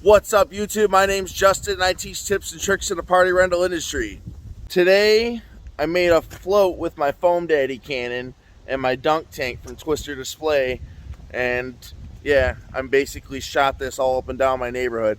What's up, YouTube? My name's Justin and I teach tips and tricks in the party rental industry. Today I made a float with my Foamdaddy cannon and my dunk tank from Twister Display, and yeah, I'm basically shot this all up and down my neighborhood.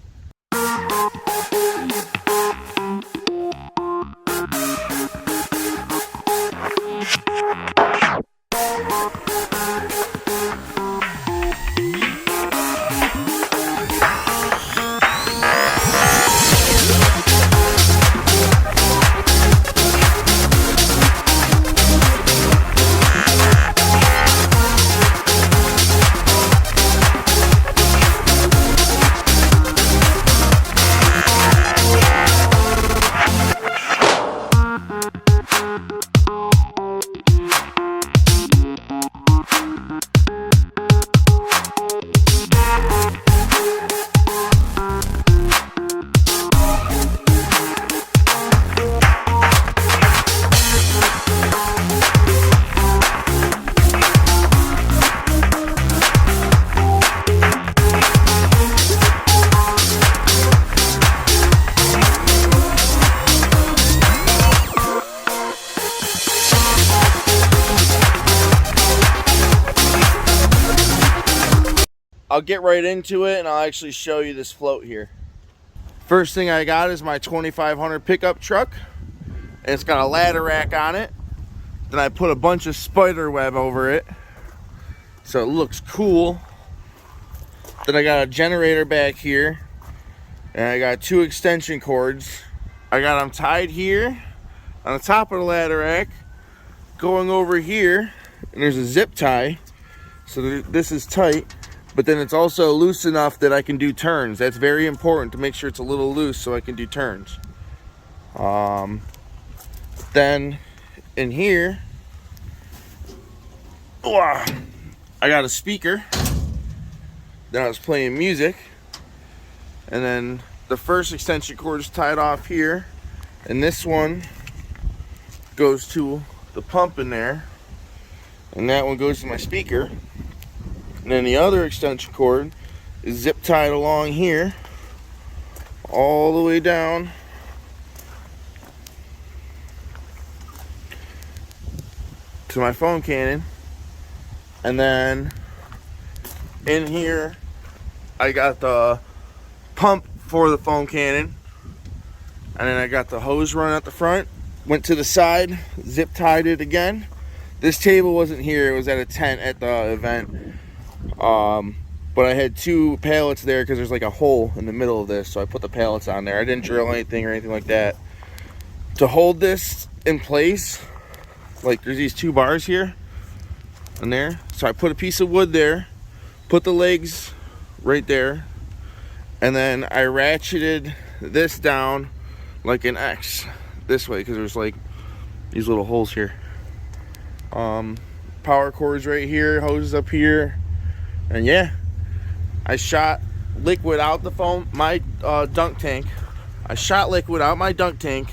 I'll get right into it and I'll actually show you this float here. First thing I got is my 2500 pickup truck, and it's got a ladder rack on it. Then I put a bunch of spider web over it so it looks cool. Then I got a generator back here, and I got 2 extension cords. I got them tied here on the top of the ladder rack, going over here, and there's a zip tie, so this is tight. But then it's also loose enough that I can do turns. That's very important, to make sure it's a little loose so I can do turns. Then in here, I got a speaker. Then I was playing music. And then the first extension cord is tied off here. And this one goes to the pump in there. And that one goes to my speaker. And then the other extension cord is zip tied along here, all the way down to my foam cannon. And then in here, I got the pump for the foam cannon. And then I got the hose run at the front, went to the side, zip tied it again. This table wasn't here, it was at a tent at the event. But I had 2 pallets there because there's like a hole in the middle of this, so I put the pallets on there. I didn't drill anything or anything like that. To hold this in place, like there's these 2 bars here and there, so I put a piece of wood there, put the legs right there, and then I ratcheted this down like an X this way because there's like these little holes here. Power cords right here, hoses up here. And yeah, I shot liquid out the foam, my dunk tank. I shot liquid out my dunk tank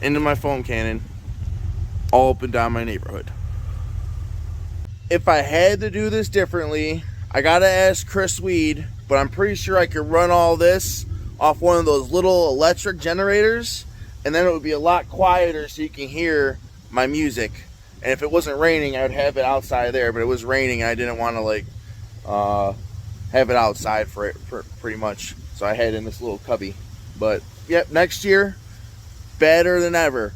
into my foam cannon, all up and down my neighborhood. If I had to do this differently, I gotta ask Chris Weed, but I'm pretty sure I could run all this off one of those little electric generators, and then it would be a lot quieter so you can hear my music. And if it wasn't raining, I would have it outside there, but it was raining and I didn't want to like have it outside for it pretty much. So I had it in this little cubby. But yep, next year, better than ever.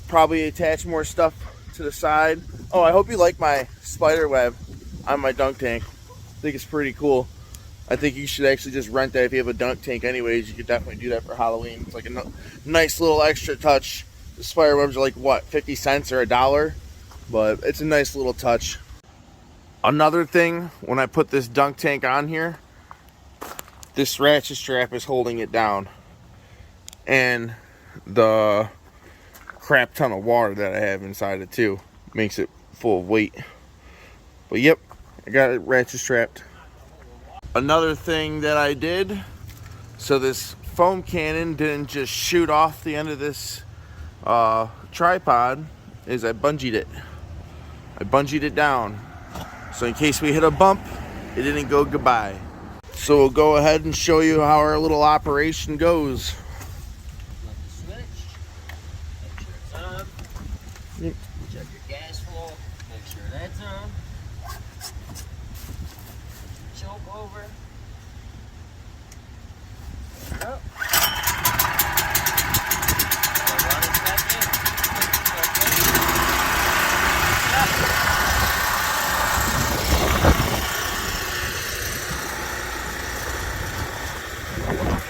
Probably attach more stuff to the side. Oh, I hope you like my spider web on my dunk tank. I think it's pretty cool. I think you should actually just rent that if you have a dunk tank anyways. You could definitely do that for Halloween. It's like a nice little extra touch. The spider webs are like, what, 50 cents or $1? But it's a nice little touch. Another thing, when I put this dunk tank on here, this ratchet strap is holding it down. And the crap ton of water that I have inside it too makes it full of weight. But yep, I got it ratchet strapped. Another thing that I did, so this foam cannon didn't just shoot off the end of this tripod, is I bungeed it. I bungeed it down, so in case we hit a bump, it didn't go goodbye. So we'll go ahead and show you how our little operation goes. Flip the switch. Make sure it's on. Check your gas flow. Make sure that's on. Choke over. Yep. Run it back in.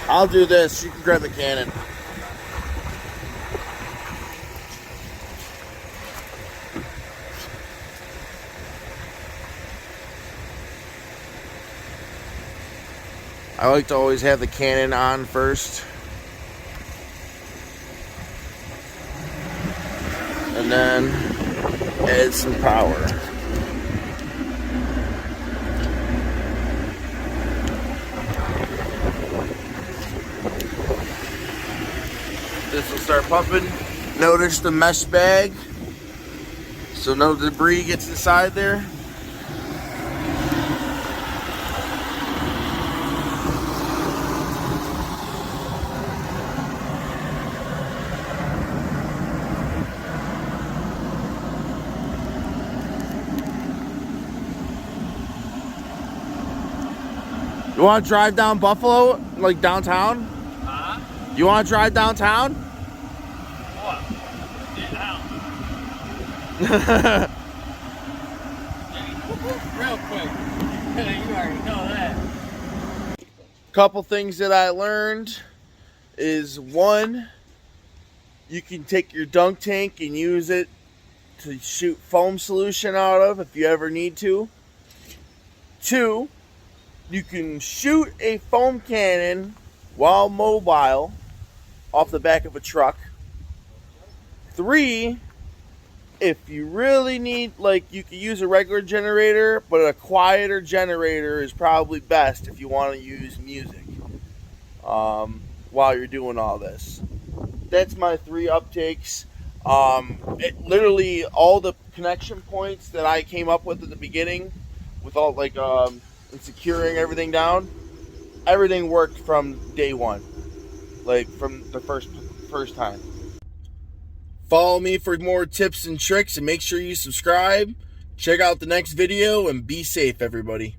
I'll do this. You can grab the cannon. I like to always have the cannon on first. And then add some power. This will start pumping. Notice the mesh bag, so no debris gets inside there. You want to drive down Buffalo, like downtown? Huh? You want to drive downtown? What? Yeah. Real quick. You already know that. Couple things that I learned is, one, you can take your dunk tank and use it to shoot foam solution out of if you ever need to. Two, you can shoot a foam cannon while mobile off the back of a truck. Three, if you really need, like, you can use a regular generator, but a quieter generator is probably best if you want to use music while you're doing all this. That's my 3 uptakes. Literally all the connection points that I came up with at the beginning, with all and securing everything down, everything worked from day one, like from the first time. Follow me for more tips and tricks, and make sure you subscribe. Check out the next video, and be safe, everybody.